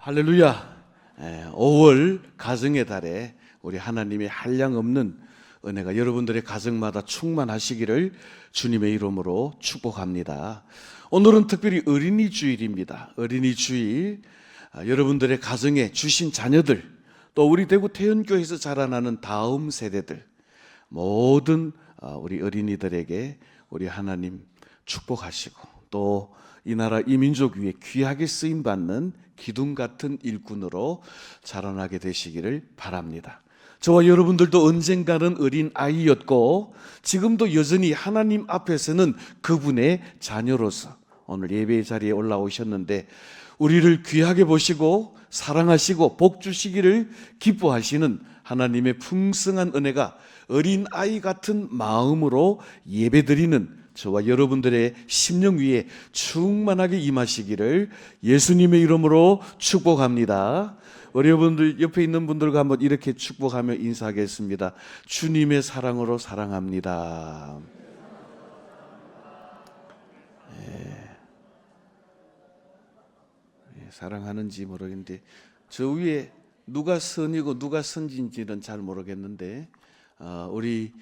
할렐루야. 5월 가정의 달에 우리 하나님의 한량없는 은혜가 여러분들의 가정마다 충만하시기를 주님의 이름으로 축복합니다. 오늘은 특별히 어린이 주일입니다. 어린이 주일, 여러분들의 가정에 주신 자녀들, 또 우리 대구 태연교회에서 자라나는 다음 세대들, 모든 우리 어린이들에게 우리 하나님 축복하시고, 또 이 나라 이 민족 위에 귀하게 쓰임받는 기둥 같은 일꾼으로 자라나게 되시기를 바랍니다. 저와 여러분들도 언젠가는 어린 아이였고 지금도 여전히 하나님 앞에서는 그분의 자녀로서 오늘 예배의 자리에 올라오셨는데, 우리를 귀하게 보시고 사랑하시고 복 주시기를 기뻐하시는 하나님의 풍성한 은혜가 어린 아이 같은 마음으로 예배드리는 저와 여러분들의 심령 위에 충만하게 임하시기를 예수님의 이름으로 축복합니다. 우리 여러분들 옆에 있는 분들과 한번 이렇게 축복하며 인사하겠습니다. 주님의 사랑으로 사랑합니다. 사랑하는지 모르겠는데 저 위에 누가 선이고 누가 선진지는 잘 모르겠는데 우리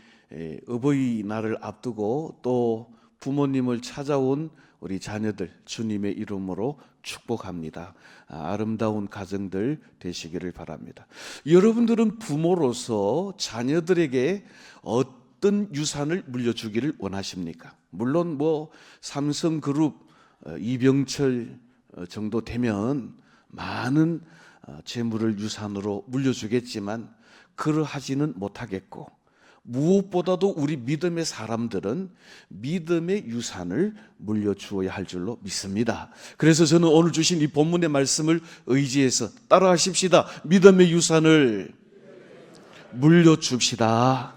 어버이날을 앞두고 또 부모님을 찾아온 우리 자녀들 주님의 이름으로 축복합니다. 아름다운 가정들 되시기를 바랍니다. 여러분들은 부모로서 자녀들에게 어떤 유산을 물려주기를 원하십니까? 물론 삼성그룹 이병철 정도 되면 많은 재물을 유산으로 물려주겠지만 그러하지는 못하겠고, 무엇보다도 우리 믿음의 사람들은 믿음의 유산을 물려주어야 할 줄로 믿습니다. 그래서 저는 오늘 주신 이 본문의 말씀을 의지해서 따라하십시다. 믿음의 유산을 물려줍시다.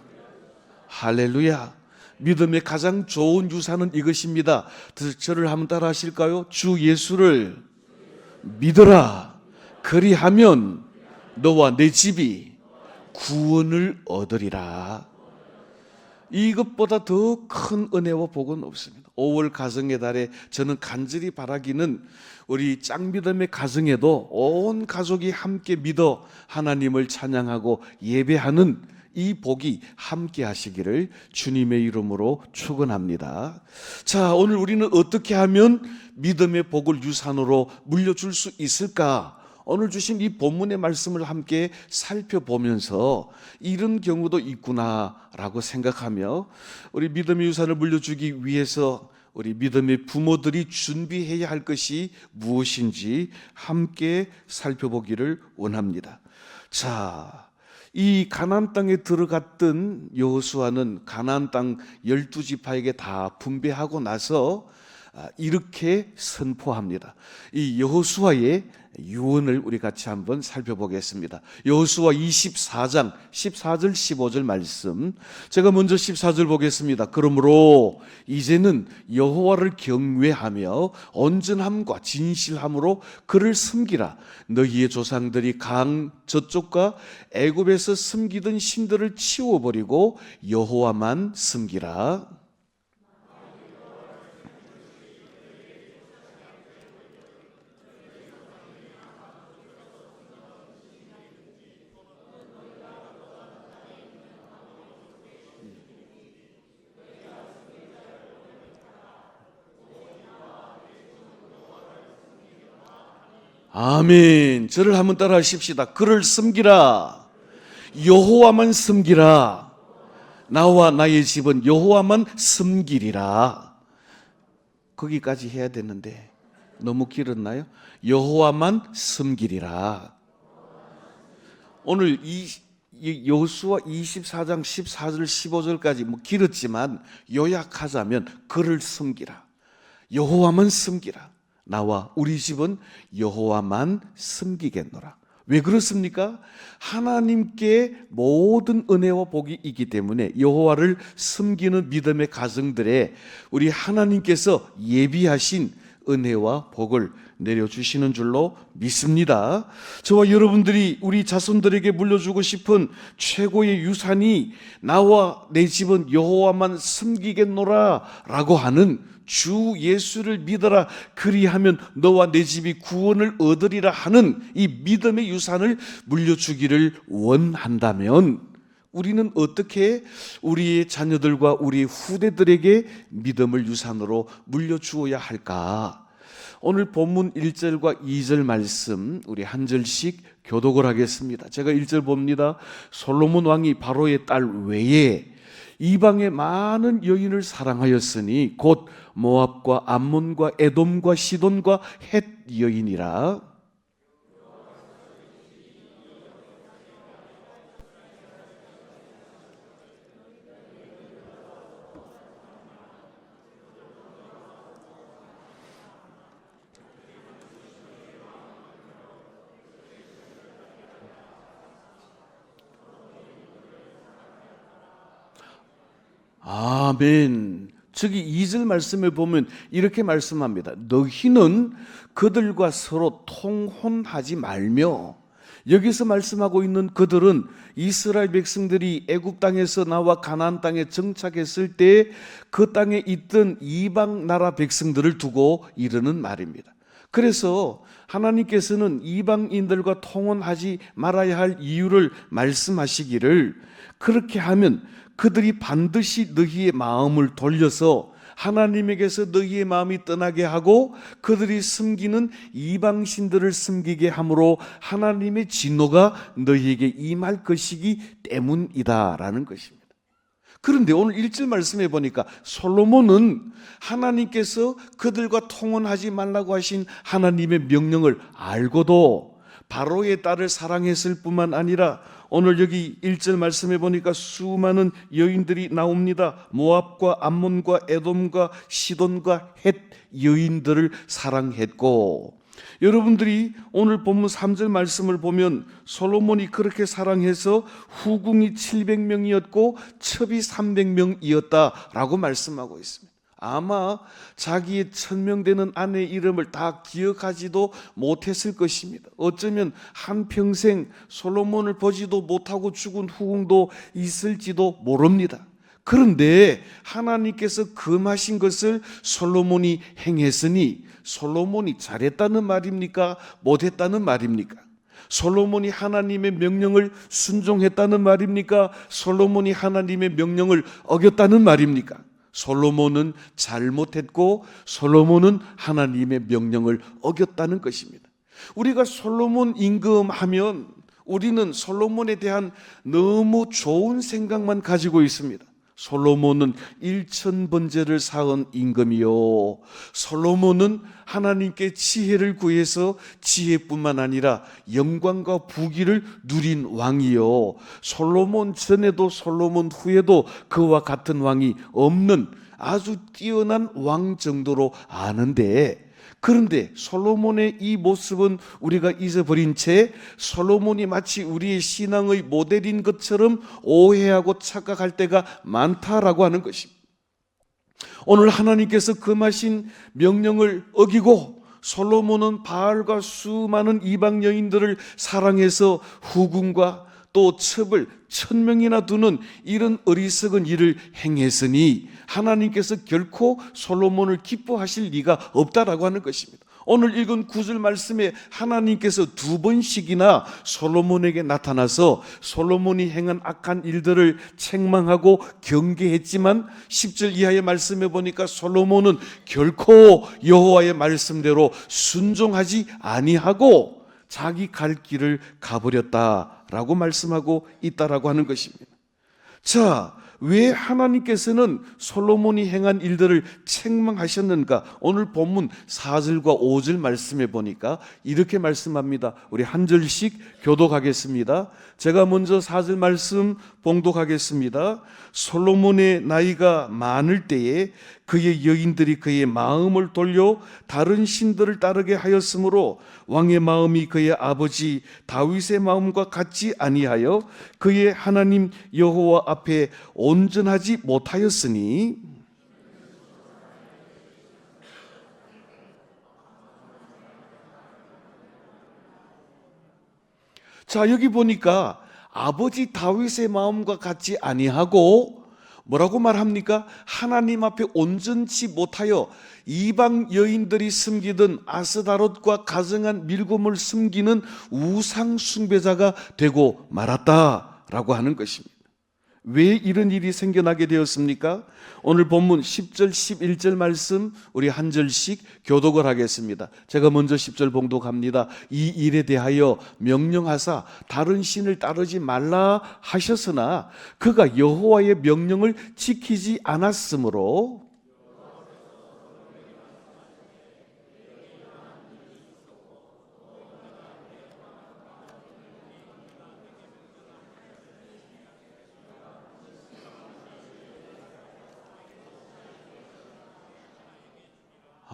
할렐루야. 믿음의 가장 좋은 유산은 이것입니다. 저를 한번 따라 하실까요? 주 예수를 믿어라. 그리하면 너와 내 집이 구원을 얻으리라. 이것보다 더 큰 은혜와 복은 없습니다. 5월 가정의 달에 저는 간절히 바라기는 우리 짱믿음의 가정에도 온 가족이 함께 믿어 하나님을 찬양하고 예배하는 이 복이 함께 하시기를 주님의 이름으로 축원합니다. 자, 오늘 우리는 어떻게 하면 믿음의 복을 유산으로 물려줄 수 있을까? 오늘 주신 이 본문의 말씀을 함께 살펴보면서 이런 경우도 있구나라고 생각하며 우리 믿음의 유산을 물려주기 위해서 우리 믿음의 부모들이 준비해야 할 것이 무엇인지 함께 살펴보기를 원합니다. 자, 이 가나안 땅에 들어갔던 여호수아는 가나안 땅 12지파에게 다 분배하고 나서 이렇게 선포합니다. 이 여호수아의 유언을 우리 같이 한번 살펴보겠습니다. 여호수아 24장 14절 15절 말씀, 제가 먼저 14절 보겠습니다. 그러므로 이제는 여호와를 경외하며 온전함과 진실함으로 그를 섬기라. 너희의 조상들이 강 저쪽과 애굽에서 섬기던 신들을 치워버리고 여호와만 섬기라. 아멘. 저를 한번 따라 하십시다. 그를 섬기라. 여호와만 섬기라. 나와 나의 집은 여호와만 섬기리라. 거기까지 해야 되는데 너무 길었나요? 여호와만 섬기리라. 오늘 여호수아 24장 14절 15절까지 길었지만 요약하자면 그를 섬기라. 여호와만 섬기라. 나와 우리 집은 여호와만 섬기겠노라. 왜 그렇습니까? 하나님께 모든 은혜와 복이 있기 때문에 여호와를 섬기는 믿음의 가정들에 우리 하나님께서 예비하신 은혜와 복을 내려주시는 줄로 믿습니다. 저와 여러분들이 우리 자손들에게 물려주고 싶은 최고의 유산이 나와 내 집은 여호와만 섬기겠노라 라고 하는 주 예수를 믿어라, 그리하면 너와 내 집이 구원을 얻으리라 하는 이 믿음의 유산을 물려주기를 원한다면 우리는 어떻게 우리의 자녀들과 우리의 후대들에게 믿음을 유산으로 물려주어야 할까? 오늘 본문 1절과 2절 말씀 우리 한 절씩 교독을 하겠습니다. 제가 1절 봅니다. 솔로몬 왕이 바로의 딸 외에 이방의 많은 여인을 사랑하였으니 곧 모압과 암몬과 에돔과 시돈과 헷 여인이라. 아멘. 저기 2절 말씀에 보면 이렇게 말씀합니다. 너희는 그들과 서로 통혼하지 말며. 여기서 말씀하고 있는 그들은 이스라엘 백성들이 애굽 땅에서 나와 가나안 땅에 정착했을 때 그 땅에 있던 이방 나라 백성들을 두고 이르는 말입니다. 그래서 하나님께서는 이방인들과 통혼하지 말아야 할 이유를 말씀하시기를, 그렇게 하면 그들이 반드시 너희의 마음을 돌려서 하나님에게서 너희의 마음이 떠나게 하고 그들이 섬기는 이방신들을 섬기게 함으로 하나님의 진노가 너희에게 임할 것이기 때문이다라는 것입니다. 그런데 오늘 1절 말씀해 보니까 솔로몬은 하나님께서 그들과 통혼하지 말라고 하신 하나님의 명령을 알고도 바로의 딸을 사랑했을 뿐만 아니라 오늘 여기 1절 말씀해 보니까 수많은 여인들이 나옵니다. 모압과 암몬과 에돔과 시돈과 헷 여인들을 사랑했고, 여러분들이 오늘 본문 3절 말씀을 보면 솔로몬이 그렇게 사랑해서 후궁이 700명이었고 첩이 300명이었다라고 말씀하고 있습니다. 아마 자기의 1000명 되는 아내의 이름을 다 기억하지도 못했을 것입니다. 어쩌면 한평생 솔로몬을 보지도 못하고 죽은 후궁도 있을지도 모릅니다. 그런데 하나님께서 금하신 것을 솔로몬이 행했으니 솔로몬이 잘했다는 말입니까? 못했다는 말입니까? 솔로몬이 하나님의 명령을 순종했다는 말입니까? 솔로몬이 하나님의 명령을 어겼다는 말입니까? 솔로몬은 잘못했고 솔로몬은 하나님의 명령을 어겼다는 것입니다. 우리가 솔로몬 임금하면 우리는 솔로몬에 대한 너무 좋은 생각만 가지고 있습니다. 솔로몬은 1000번제를 쌓은 임금이요, 솔로몬은 하나님께 지혜를 구해서 지혜뿐만 아니라 영광과 부귀를 누린 왕이요, 솔로몬 전에도 솔로몬 후에도 그와 같은 왕이 없는 아주 뛰어난 왕 정도로 아는데, 그런데 솔로몬의 이 모습은 우리가 잊어버린 채 솔로몬이 마치 우리의 신앙의 모델인 것처럼 오해하고 착각할 때가 많다라고 하는 것입니다. 오늘 하나님께서 금하신 명령을 어기고 솔로몬은 바알과 수많은 이방 여인들을 사랑해서 후궁과 또 첩을 1000명이나 두는 이런 어리석은 일을 행했으니 하나님께서 결코 솔로몬을 기뻐하실 리가 없다라고 하는 것입니다. 오늘 읽은 9절 말씀에 하나님께서 2번씩이나 솔로몬에게 나타나서 솔로몬이 행한 악한 일들을 책망하고 경계했지만 10절 이하의 말씀에 보니까 솔로몬은 결코 여호와의 말씀대로 순종하지 아니하고 자기 갈 길을 가버렸다라고 말씀하고 있다라고 하는 것입니다. 자, 왜 하나님께서는 솔로몬이 행한 일들을 책망하셨는가? 오늘 본문 4절과 5절 말씀에 보니까 이렇게 말씀합니다. 우리 한 절씩 교독하겠습니다. 제가 먼저 4절 말씀 봉독하겠습니다. 솔로몬의 나이가 많을 때에 그의 여인들이 그의 마음을 돌려 다른 신들을 따르게 하였으므로 왕의 마음이 그의 아버지 다윗의 마음과 같지 아니하여 그의 하나님 여호와 앞에 온전하지 못하였으니, 자, 여기 보니까 아버지 다윗의 마음과 같지 아니하고 뭐라고 말합니까? 하나님 앞에 온전치 못하여 이방 여인들이 숨기던 아스다롯과 가증한 밀곰을 숨기는 우상 숭배자가 되고 말았다라고 하는 것입니다. 왜 이런 일이 생겨나게 되었습니까? 오늘 본문 10절 11절 말씀 우리 한 절씩 교독을 하겠습니다. 제가 먼저 10절 봉독합니다. 이 일에 대하여 명령하사 다른 신을 따르지 말라 하셨으나 그가 여호와의 명령을 지키지 않았으므로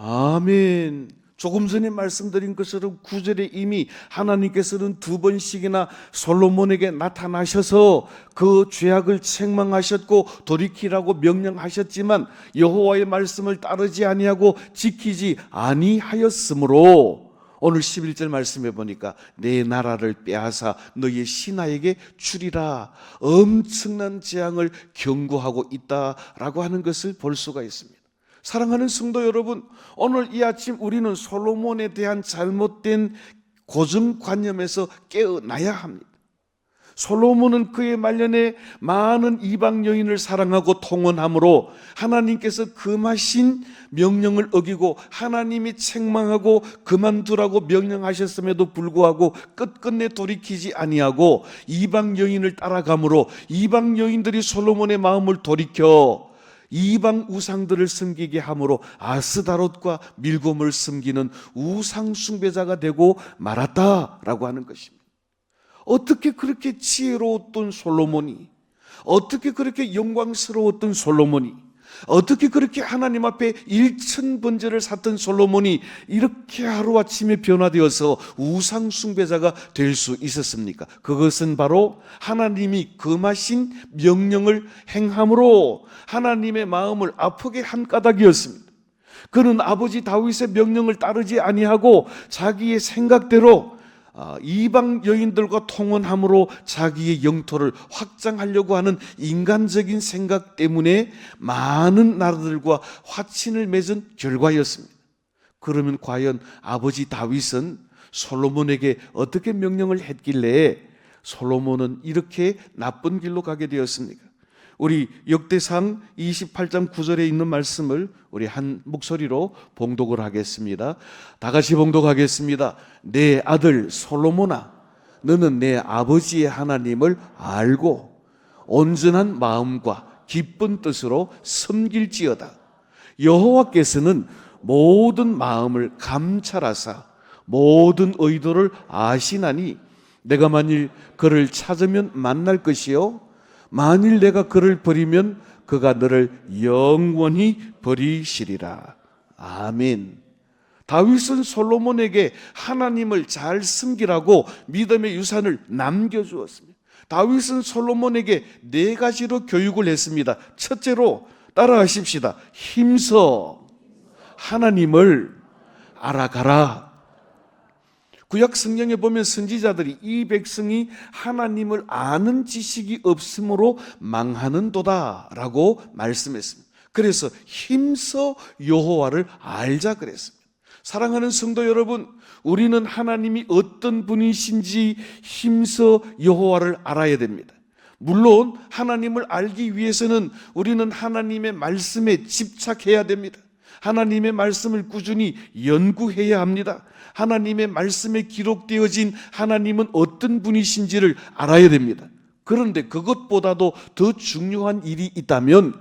아멘. 조금 전에 말씀드린 것처럼 9절에 이미 하나님께서는 두 번씩이나 솔로몬에게 나타나셔서 그 죄악을 책망하셨고 돌이키라고 명령하셨지만 여호와의 말씀을 따르지 아니하고 지키지 아니하였으므로 오늘 11절 말씀해 보니까 내 나라를 빼앗아 너희의 신하에게 주리라 엄청난 재앙을 경고하고 있다라고 하는 것을 볼 수가 있습니다. 사랑하는 성도 여러분, 오늘 이 아침 우리는 솔로몬에 대한 잘못된 고정관념에서 깨어나야 합니다. 솔로몬은 그의 말년에 많은 이방 여인을 사랑하고 통혼함으로 하나님께서 금하신 명령을 어기고 하나님이 책망하고 그만두라고 명령하셨음에도 불구하고 끝끝내 돌이키지 아니하고 이방 여인을 따라가므로 이방 여인들이 솔로몬의 마음을 돌이켜 이방 우상들을 섬기게 함으로 아스다롯과 밀곰을 섬기는 우상 숭배자가 되고 말았다라고 하는 것입니다. 어떻게 그렇게 지혜로웠던 솔로몬이, 어떻게 그렇게 영광스러웠던 솔로몬이, 어떻게 그렇게 하나님 앞에 일천번제를 샀던 솔로몬이 이렇게 하루아침에 변화되어서 우상 숭배자가 될 수 있었습니까? 그것은 바로 하나님이 금하신 명령을 행함으로 하나님의 마음을 아프게 한 까닭이었습니다. 그는 아버지 다윗의 명령을 따르지 아니하고 자기의 생각대로 이방 여인들과 통혼함으로 자기의 영토를 확장하려고 하는 인간적인 생각 때문에 많은 나라들과 화친을 맺은 결과였습니다. 그러면 과연 아버지 다윗은 솔로몬에게 어떻게 명령을 했길래 솔로몬은 이렇게 나쁜 길로 가게 되었습니까? 우리 역대상 28장 9절에 있는 말씀을 우리 한 목소리로 봉독을 하겠습니다. 다 같이 봉독하겠습니다. 내 아들 솔로몬아, 너는 내 아버지의 하나님을 알고 온전한 마음과 기쁜 뜻으로 섬길지어다. 여호와께서는 모든 마음을 감찰하사 모든 의도를 아시나니 내가 만일 그를 찾으면 만날 것이요 만일 내가 그를 버리면 그가 너를 영원히 버리시리라. 아멘. 다윗은 솔로몬에게 하나님을 잘 섬기라고 믿음의 유산을 남겨주었습니다. 다윗은 솔로몬에게 네 가지로 교육을 했습니다. 첫째로 따라하십시다. 힘써 하나님을 알아가라. 구약 성경에 보면 선지자들이 이 백성이 하나님을 아는 지식이 없으므로 망하는도다라고 말씀했습니다. 그래서 힘써 여호와를 알자 그랬습니다. 사랑하는 성도 여러분, 우리는 하나님이 어떤 분이신지 힘써 여호와를 알아야 됩니다. 물론 하나님을 알기 위해서는 우리는 하나님의 말씀에 집착해야 됩니다. 하나님의 말씀을 꾸준히 연구해야 합니다. 하나님의 말씀에 기록되어진 하나님은 어떤 분이신지를 알아야 됩니다. 그런데 그것보다도 더 중요한 일이 있다면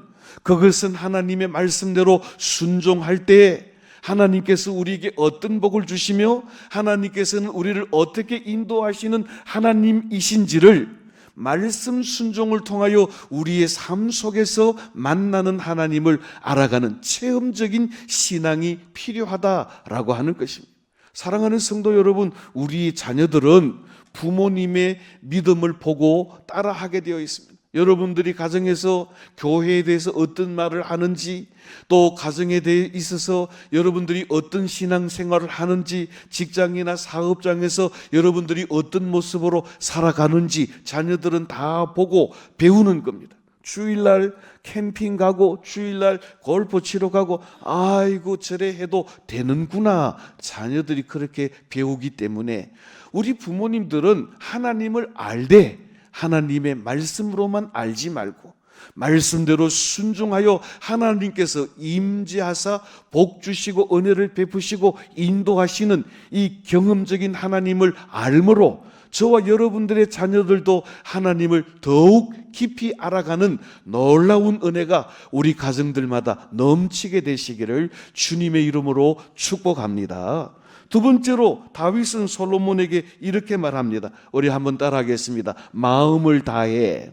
그것은 하나님의 말씀대로 순종할 때 하나님께서 우리에게 어떤 복을 주시며 하나님께서는 우리를 어떻게 인도하시는 하나님이신지를 말씀 순종을 통하여 우리의 삶 속에서 만나는 하나님을 알아가는 체험적인 신앙이 필요하다라고 하는 것입니다. 사랑하는 성도 여러분, 우리 자녀들은 부모님의 믿음을 보고 따라하게 되어 있습니다. 여러분들이 가정에서 교회에 대해서 어떤 말을 하는지, 또 가정에 대해 있어서 여러분들이 어떤 신앙생활을 하는지, 직장이나 사업장에서 여러분들이 어떤 모습으로 살아가는지 자녀들은 다 보고 배우는 겁니다. 주일날 캠핑 가고 주일날 골프 치러 가고, 아이고 저래 해도 되는구나, 자녀들이 그렇게 배우기 때문에 우리 부모님들은 하나님을 알되 하나님의 말씀으로만 알지 말고 말씀대로 순종하여 하나님께서 임재하사 복 주시고 은혜를 베푸시고 인도하시는 이 경험적인 하나님을 알므로 저와 여러분들의 자녀들도 하나님을 더욱 깊이 알아가는 놀라운 은혜가 우리 가정들마다 넘치게 되시기를 주님의 이름으로 축복합니다. 두 번째로 다윗은 솔로몬에게 이렇게 말합니다. 우리 한번 따라하겠습니다. 마음을 다해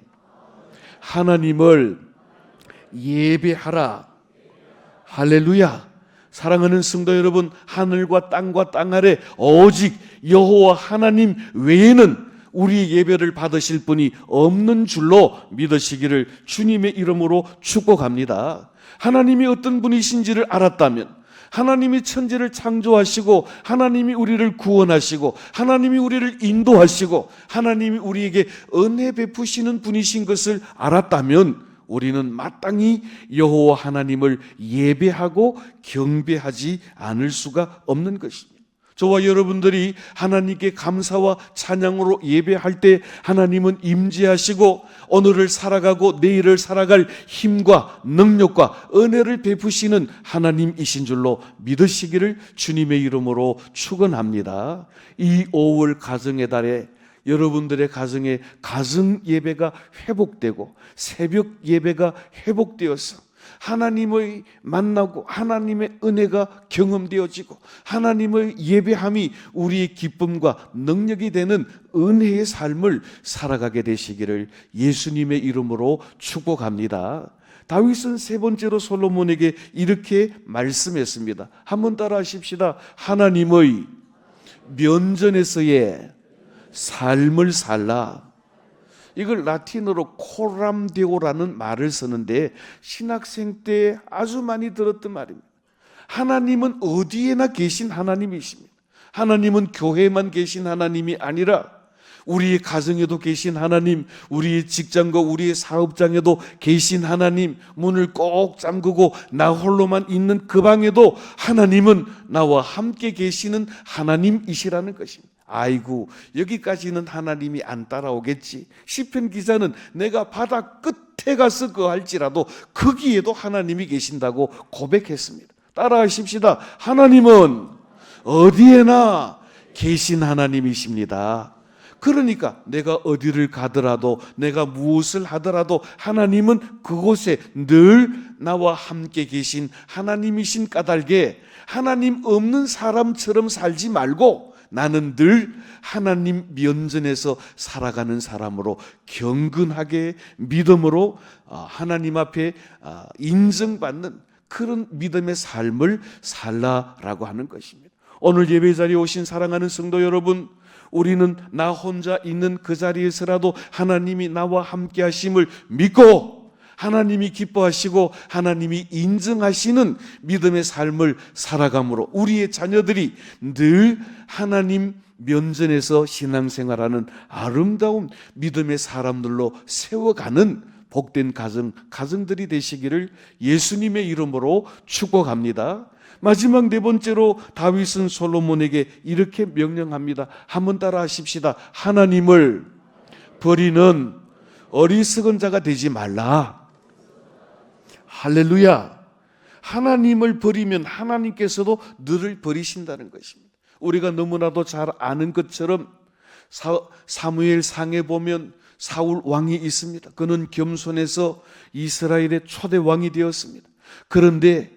하나님을 예배하라. 할렐루야. 사랑하는 성도 여러분, 하늘과 땅과 땅 아래 오직 여호와 하나님 외에는 우리 예배를 받으실 분이 없는 줄로 믿으시기를 주님의 이름으로 축복합니다. 하나님이 어떤 분이신지를 알았다면, 하나님이 천지를 창조하시고 하나님이 우리를 구원하시고 하나님이 우리를 인도하시고 하나님이 우리에게 은혜 베푸시는 분이신 것을 알았다면 우리는 마땅히 여호와 하나님을 예배하고 경배하지 않을 수가 없는 것입니다. 저와 여러분들이 하나님께 감사와 찬양으로 예배할 때 하나님은 임재하시고 오늘을 살아가고 내일을 살아갈 힘과 능력과 은혜를 베푸시는 하나님이신 줄로 믿으시기를 주님의 이름으로 축원합니다. 이 5월 가정의 달에 여러분들의 가정에 가정 예배가 회복되고 새벽 예배가 회복되어서 하나님의 만나고 하나님의 은혜가 경험되어지고 하나님의 예배함이 우리의 기쁨과 능력이 되는 은혜의 삶을 살아가게 되시기를 예수님의 이름으로 축복합니다. 다윗은 세 번째로 솔로몬에게 이렇게 말씀했습니다. 한번 따라 하십시다. 하나님의 면전에서의 삶을 살라. 이걸 라틴어로 코람데오라는 말을 쓰는데 신학생 때 아주 많이 들었던 말입니다. 하나님은 어디에나 계신 하나님이십니다. 하나님은 교회에만 계신 하나님이 아니라 우리의 가정에도 계신 하나님, 우리의 직장과 우리의 사업장에도 계신 하나님, 문을 꼭 잠그고 나 홀로만 있는 그 방에도 하나님은 나와 함께 계시는 하나님이시라는 것입니다. 아이고, 여기까지는 하나님이 안 따라오겠지. 시편 기자는 내가 바다 끝에 가서 거할지라도 거기에도 하나님이 계신다고 고백했습니다. 따라하십시다. 하나님은 어디에나 계신 하나님이십니다. 그러니까 내가 어디를 가더라도 내가 무엇을 하더라도 하나님은 그곳에 늘 나와 함께 계신 하나님이신 까닭에 하나님 없는 사람처럼 살지 말고 나는 늘 하나님 면전에서 살아가는 사람으로 경건하게 믿음으로 하나님 앞에 인정받는 그런 믿음의 삶을 살라라고 하는 것입니다. 오늘 예배 자리에 오신 사랑하는 성도 여러분, 우리는 나 혼자 있는 그 자리에서라도 하나님이 나와 함께 하심을 믿고 하나님이 기뻐하시고 하나님이 인정하시는 믿음의 삶을 살아감으로 우리의 자녀들이 늘 하나님 면전에서 신앙생활하는 아름다운 믿음의 사람들로 세워가는 복된 가정들이 되시기를 예수님의 이름으로 축복합니다. 마지막 네 번째로 다윗은 솔로몬에게 이렇게 명령합니다. 한번 따라 하십시다. 하나님을 버리는 어리석은 자가 되지 말라. 할렐루야. 하나님을 버리면 하나님께서도 너를 버리신다는 것입니다. 우리가 너무나도 잘 아는 것처럼 사무엘 상에 보면 사울 왕이 있습니다. 그는 겸손해서 이스라엘의 초대 왕이 되었습니다. 그런데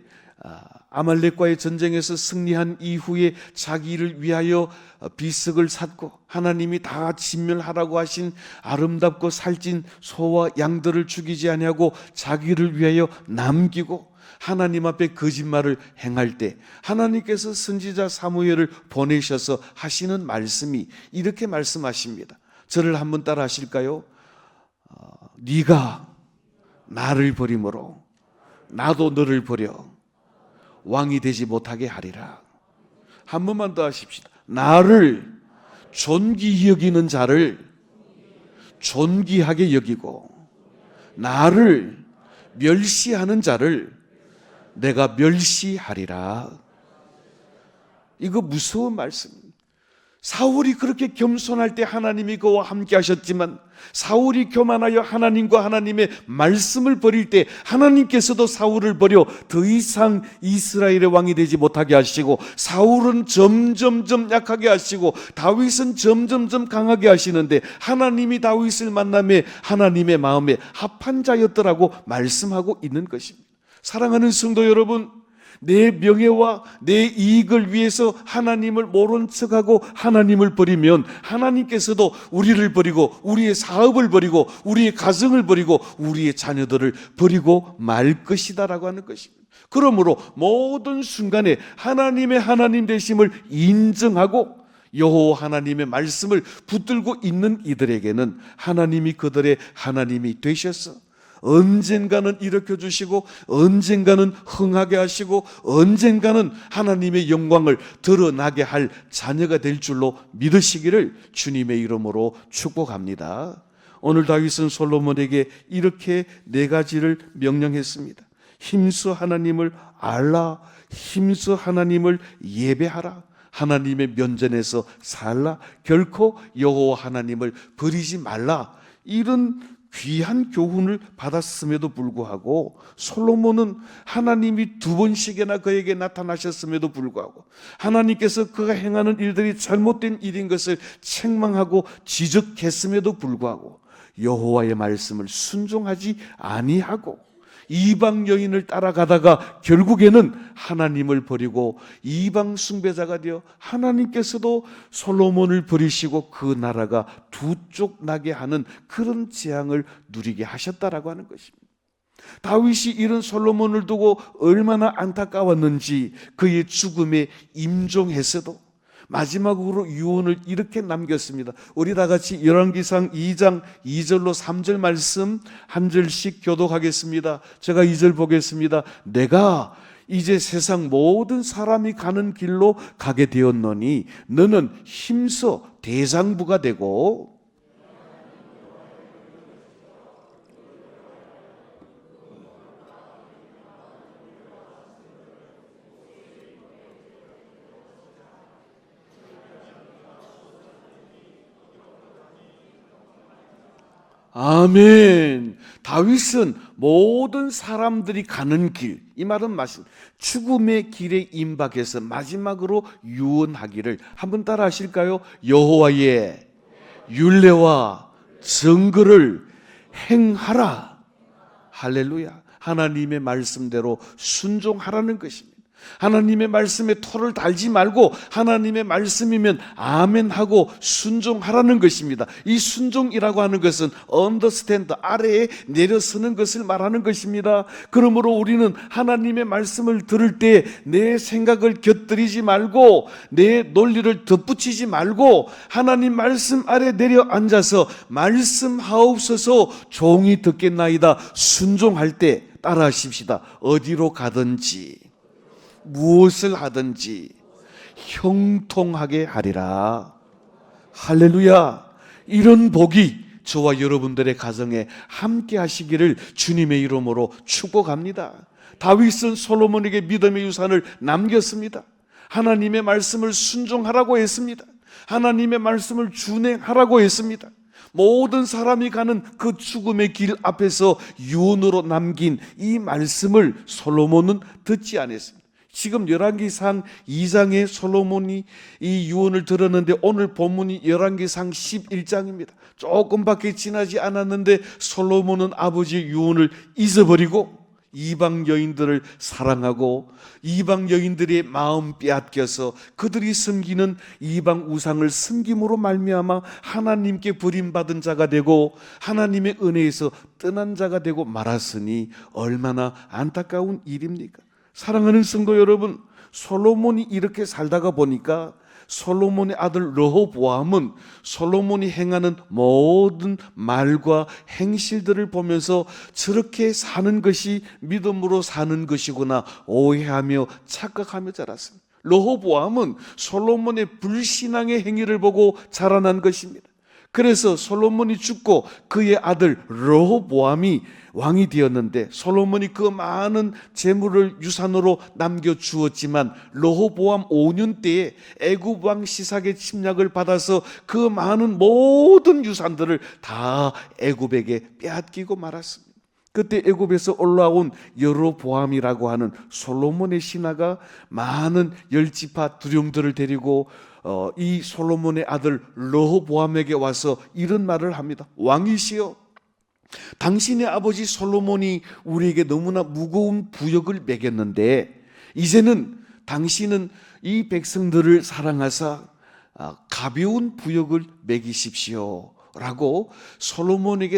아말렉과의 전쟁에서 승리한 이후에 자기를 위하여 비석을 샀고 하나님이 다 진멸하라고 하신 아름답고 살찐 소와 양들을 죽이지 아니하고 자기를 위하여 남기고 하나님 앞에 거짓말을 행할 때 하나님께서 선지자 사무엘을 보내셔서 하시는 말씀이 이렇게 말씀하십니다. 저를 한번 따라 하실까요? 네가 나를 버림으로 나도 너를 버려 왕이 되지 못하게 하리라. 한 번만 더 하십시다. 나를 존귀히 여기는 자를 존귀하게 여기고 나를 멸시하는 자를 내가 멸시하리라. 이거 무서운 말씀입니다. 사울이 그렇게 겸손할 때 하나님이 그와 함께 하셨지만 사울이 교만하여 하나님과 하나님의 말씀을 버릴 때 하나님께서도 사울을 버려 더 이상 이스라엘의 왕이 되지 못하게 하시고 사울은 점점점 약하게 하시고 다윗은 점점점 강하게 하시는데 하나님이 다윗을 만남에 하나님의 마음에 합한 자였더라고 말씀하고 있는 것입니다. 사랑하는 성도 여러분, 내 명예와 내 이익을 위해서 하나님을 모른 척하고 하나님을 버리면 하나님께서도 우리를 버리고 우리의 사업을 버리고 우리의 가정을 버리고 우리의 자녀들을 버리고 말 것이다라고 하는 것입니다. 그러므로 모든 순간에 하나님의 하나님 되심을 인정하고 여호와 하나님의 말씀을 붙들고 있는 이들에게는 하나님이 그들의 하나님이 되셔서 언젠가는 일으켜 주시고 언젠가는 흥하게 하시고 언젠가는 하나님의 영광을 드러나게 할 자녀가 될 줄로 믿으시기를 주님의 이름으로 축복합니다. 오늘 다윗은 솔로몬에게 이렇게 네 가지를 명령했습니다. 힘써 하나님을 알라, 힘써 하나님을 예배하라, 하나님의 면전에서 살라, 결코 여호와 하나님을 버리지 말라. 이런 귀한 교훈을 받았음에도 불구하고 솔로몬은 하나님이 두 번씩이나 그에게 나타나셨음에도 불구하고 하나님께서 그가 행하는 일들이 잘못된 일인 것을 책망하고 지적했음에도 불구하고 여호와의 말씀을 순종하지 아니하고 이방 여인을 따라가다가 결국에는 하나님을 버리고 이방 숭배자가 되어 하나님께서도 솔로몬을 버리시고 그 나라가 두 쪽 나게 하는 그런 재앙을 누리게 하셨다라고 하는 것입니다. 다윗이 이런 솔로몬을 두고 얼마나 안타까웠는지 그의 죽음에 임종했어도 마지막으로 유언을 이렇게 남겼습니다. 우리 다 같이 열왕기상 2장 2절로 3절 말씀 한 절씩 교독하겠습니다. 제가 2절 보겠습니다. 내가 이제 세상 모든 사람이 가는 길로 가게 되었노니 너는 힘써 대장부가 되고 아멘. 다윗은 모든 사람들이 가는 길, 이 말은 죽음의 길에 임박해서 마지막으로 유언하기를 한번 따라 하실까요? 여호와의 율례와 정글을 행하라. 할렐루야. 하나님의 말씀대로 순종하라는 것입니다. 하나님의 말씀에 토를 달지 말고 하나님의 말씀이면 아멘 하고 순종하라는 것입니다. 이 순종이라고 하는 것은 understand, 아래에 내려서는 것을 말하는 것입니다. 그러므로 우리는 하나님의 말씀을 들을 때 내 생각을 곁들이지 말고 내 논리를 덧붙이지 말고 하나님 말씀 아래 내려앉아서 말씀하옵소서 종이 듣겠나이다 순종할 때 따라하십시다. 어디로 가든지 무엇을 하든지 형통하게 하리라. 할렐루야. 이런 복이 저와 여러분들의 가정에 함께 하시기를 주님의 이름으로 축복합니다. 다윗은 솔로몬에게 믿음의 유산을 남겼습니다. 하나님의 말씀을 순종하라고 했습니다. 하나님의 말씀을 준행하라고 했습니다. 모든 사람이 가는 그 죽음의 길 앞에서 유언으로 남긴 이 말씀을 솔로몬은 듣지 않았습니다. 지금 열왕기상 2장에 솔로몬이 이 유언을 들었는데 오늘 본문이 열왕기상 11장입니다. 조금밖에 지나지 않았는데 솔로몬은 아버지의 유언을 잊어버리고 이방 여인들을 사랑하고 이방 여인들의 마음 빼앗겨서 그들이 섬기는 이방 우상을 섬김으로 말미암아 하나님께 버림받은 자가 되고 하나님의 은혜에서 떠난 자가 되고 말았으니 얼마나 안타까운 일입니까? 사랑하는 성도 여러분, 솔로몬이 이렇게 살다가 보니까 솔로몬의 아들 르호보암은 솔로몬이 행하는 모든 말과 행실들을 보면서 저렇게 사는 것이 믿음으로 사는 것이구나 오해하며 착각하며 자랐습니다. 르호보암은 솔로몬의 불신앙의 행위를 보고 자라난 것입니다. 그래서 솔로몬이 죽고 그의 아들 르호보암이 왕이 되었는데, 솔로몬이 그 많은 재물을 유산으로 남겨주었지만 르호보암 5년 때에 애굽 왕 시삭의 침략을 받아서 그 많은 모든 유산들을 다 애굽에게 빼앗기고 말았습니다. 그때 애굽에서 올라온 여로보암이라고 하는 솔로몬의 신하가 많은 열지파 두령들을 데리고 이 솔로몬의 아들 르호보암에게 와서 이런 말을 합니다. 왕이시여, 당신의 아버지 솔로몬이 우리에게 너무나 무거운 부역을 매겼는데 이제는 당신은 이 백성들을 사랑하사 가벼운 부역을 매기십시오 라고 솔로몬의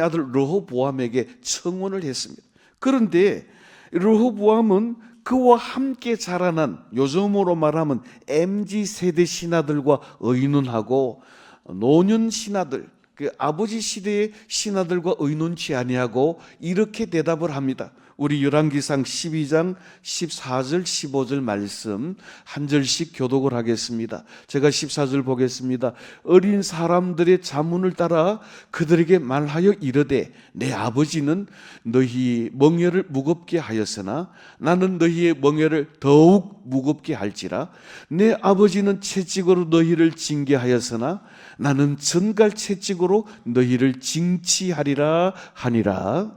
아들 르호보암에게 청원을 했습니다. 그런데 르호보암은 그와 함께 자라난, 요즘으로 말하면 MZ세대 신하들과 의논하고 노년 신하들, 그 아버지 시대의 신하들과 의논치 아니하고 이렇게 대답을 합니다. 우리 열왕기상 12장 14절 15절 말씀 한 절씩 교독을 하겠습니다. 제가 14절 보겠습니다. 어린 사람들의 자문을 따라 그들에게 말하여 이르되 내 아버지는 너희 멍에를 무겁게 하였으나 나는 너희의 멍에를 더욱 무겁게 할지라. 내 아버지는 채찍으로 너희를 징계하였으나 나는 전갈 채찍으로 너희를 징치하리라 하니라.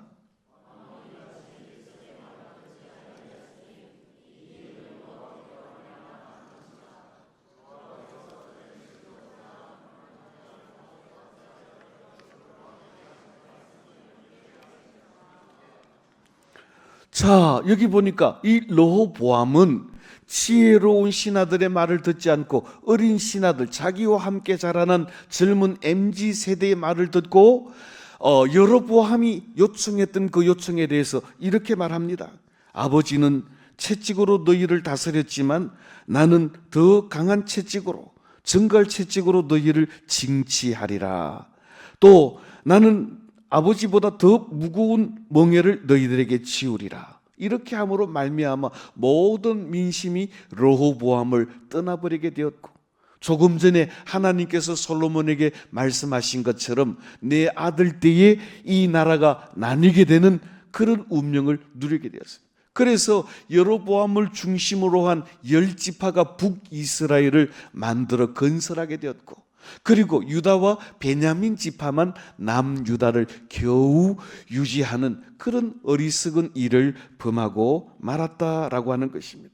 자, 여기 보니까 이 르호보암은 지혜로운 신하들의 말을 듣지 않고 어린 신하들, 자기와 함께 자라난 젊은 MZ 세대의 말을 듣고 여로보암이 요청했던 그 요청에 대해서 이렇게 말합니다. 아버지는 채찍으로 너희를 다스렸지만 나는 더 강한 채찍으로, 정갈 채찍으로 너희를 징치하리라. 또 나는 아버지보다 더 무거운 멍에를 너희들에게 지우리라. 이렇게 함으로 말미암아 모든 민심이 르호보암을 떠나버리게 되었고, 조금 전에 하나님께서 솔로몬에게 말씀하신 것처럼 내 아들 때에 이 나라가 나뉘게 되는 그런 운명을 누리게 되었습니다. 그래서 여로보암을 중심으로 한 10지파가 북이스라엘을 만들어 건설하게 되었고, 그리고 유다와 베냐민 지파만 남유다를 겨우 유지하는 그런 어리석은 일을 범하고 말았다라고 하는 것입니다.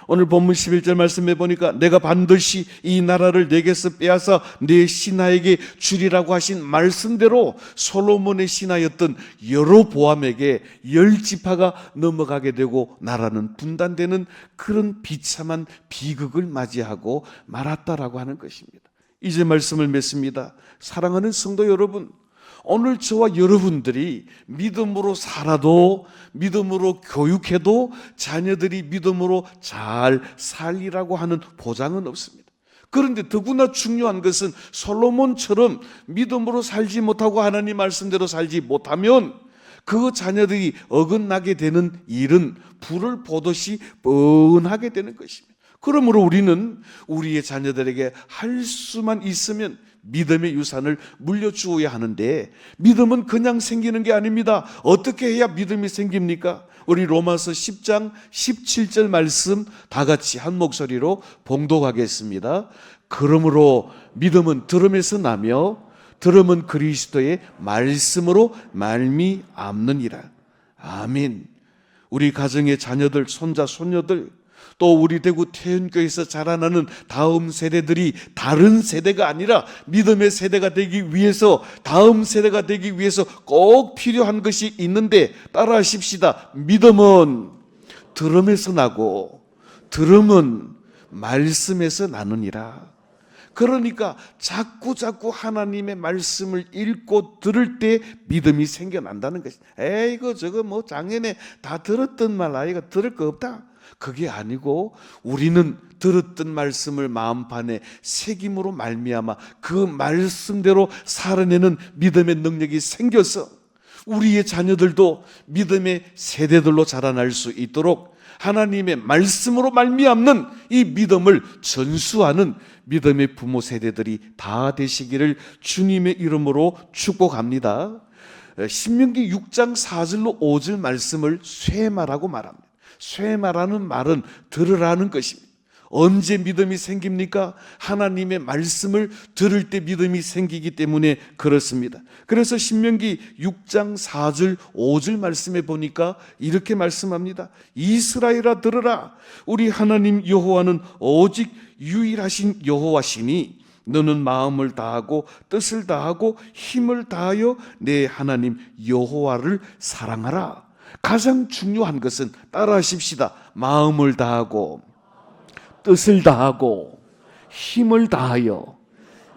오늘 본문 11절 말씀해 보니까 내가 반드시 이 나라를 내게서 빼앗아 내 신하에게 주리라고 하신 말씀대로 솔로몬의 신하였던 여로보암에게 10지파가 넘어가게 되고 나라는 분단되는 그런 비참한 비극을 맞이하고 말았다라고 하는 것입니다. 이제 말씀을 맺습니다. 사랑하는 성도 여러분, 오늘 저와 여러분들이 믿음으로 살아도, 믿음으로 교육해도 자녀들이 믿음으로 잘 살리라고 하는 보장은 없습니다. 그런데 더구나 중요한 것은 솔로몬처럼 믿음으로 살지 못하고 하나님 말씀대로 살지 못하면 그 자녀들이 어긋나게 되는 일은 불을 보듯이 뻔하게 되는 것입니다. 그러므로 우리는 우리의 자녀들에게 할 수만 있으면 믿음의 유산을 물려주어야 하는데, 믿음은 그냥 생기는 게 아닙니다. 어떻게 해야 믿음이 생깁니까? 우리 로마서 10장 17절 말씀 다 같이 한 목소리로 봉독하겠습니다. 그러므로 믿음은 들음에서 나며 들음은 그리스도의 말씀으로 말미암느니라. 아멘. 우리 가정의 자녀들, 손자, 손녀들, 또 우리 대구 태연교회에서 자라나는 다음 세대들이 다른 세대가 아니라 믿음의 세대가 되기 위해서, 다음 세대가 되기 위해서 꼭 필요한 것이 있는데 따라하십시다. 믿음은 들음에서 나고 들음은 말씀에서 나느니라. 그러니까 자꾸 하나님의 말씀을 읽고 들을 때 믿음이 생겨난다는 것이. 에이거 저거 뭐 작년에 다 들었던 말 아이가 들을 거 없다. 그게 아니고 우리는 들었던 말씀을 마음판에 새김으로 말미암아 그 말씀대로 살아내는 믿음의 능력이 생겨서 우리의 자녀들도 믿음의 세대들로 자라날 수 있도록 하나님의 말씀으로 말미암는 이 믿음을 전수하는 믿음의 부모 세대들이 다 되시기를 주님의 이름으로 축복합니다. 신명기 6장 4절로 5절 말씀을 쇠마라고 말합니다. 쇠마라는 말은 들으라는 것입니다. 언제 믿음이 생깁니까? 하나님의 말씀을 들을 때 믿음이 생기기 때문에 그렇습니다. 그래서 신명기 6장 4절 5절 말씀에 보니까 이렇게 말씀합니다. 이스라엘아 들으라. 우리 하나님 여호와는 오직 유일하신 여호와시니 너는 마음을 다하고 뜻을 다하고 힘을 다하여 내 하나님 여호와를 사랑하라. 가장 중요한 것은 따라하십시다. 마음을 다하고 뜻을 다하고 힘을 다하여.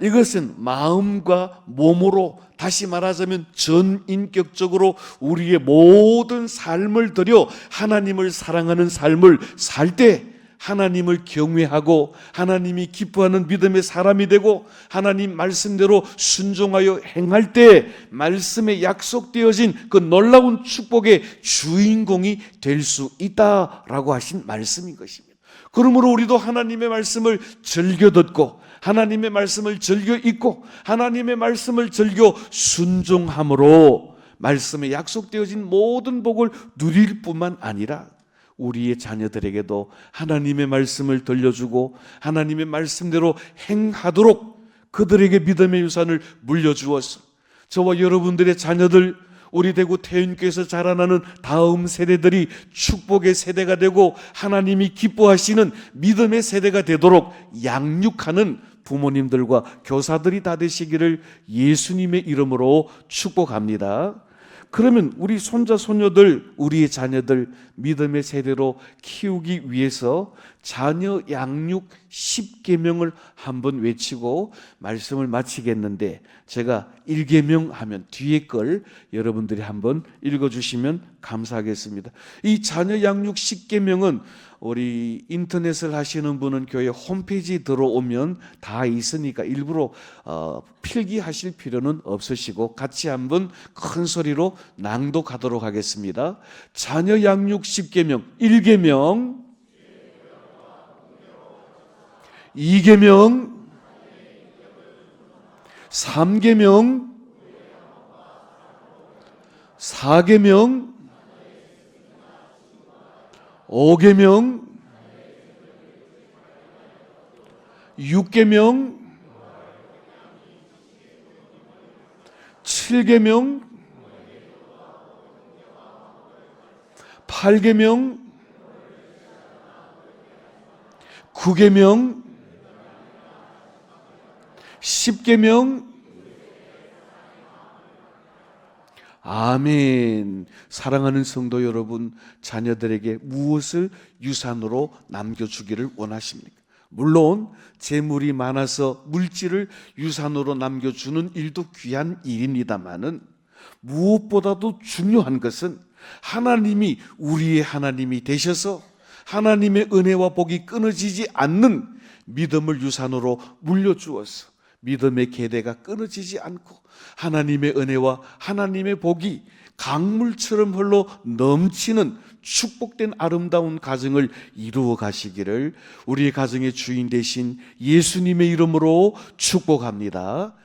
이것은 마음과 몸으로, 다시 말하자면 전인격적으로 우리의 모든 삶을 들여 하나님을 사랑하는 삶을 살 때 하나님을 경외하고 하나님이 기뻐하는 믿음의 사람이 되고 하나님 말씀대로 순종하여 행할 때 말씀에 약속되어진 그 놀라운 축복의 주인공이 될 수 있다라고 하신 말씀인 것입니다. 그러므로 우리도 하나님의 말씀을 즐겨 듣고 하나님의 말씀을 즐겨 읽고 하나님의 말씀을 즐겨 순종함으로 말씀에 약속되어진 모든 복을 누릴 뿐만 아니라 우리의 자녀들에게도 하나님의 말씀을 들려주고 하나님의 말씀대로 행하도록 그들에게 믿음의 유산을 물려주어서 저와 여러분들의 자녀들, 우리 대구 태윤교회에서 자라나는 다음 세대들이 축복의 세대가 되고 하나님이 기뻐하시는 믿음의 세대가 되도록 양육하는 부모님들과 교사들이 다 되시기를 예수님의 이름으로 축복합니다. 그러면 우리 손자 손녀들, 우리의 자녀들 믿음의 세대로 키우기 위해서 자녀 양육 10계명을 한번 외치고 말씀을 마치겠는데, 제가 1계명 하면 뒤에 걸 여러분들이 한번 읽어주시면 감사하겠습니다. 이 자녀 양육 10계명은 우리 인터넷을 하시는 분은 교회 홈페이지 들어오면 다 있으니까 일부러 필기하실 필요는 없으시고 같이 한번 큰 소리로 낭독하도록 하겠습니다. 자녀 양육 10계명 1계명 2계명 3계명 4계명 5계명 6계명 7계명 8계명 9계명 10계명. 아멘. 사랑하는 성도 여러분, 자녀들에게 무엇을 유산으로 남겨주기를 원하십니까? 물론 재물이 많아서 물질을 유산으로 남겨주는 일도 귀한 일입니다마는 무엇보다도 중요한 것은 하나님이 우리의 하나님이 되셔서 하나님의 은혜와 복이 끊어지지 않는 믿음을 유산으로 물려주어서 믿음의 계대가 끊어지지 않고 하나님의 은혜와 하나님의 복이 강물처럼 흘러 넘치는 축복된 아름다운 가정을 이루어 가시기를 우리의 가정의 주인 되신 예수님의 이름으로 축복합니다.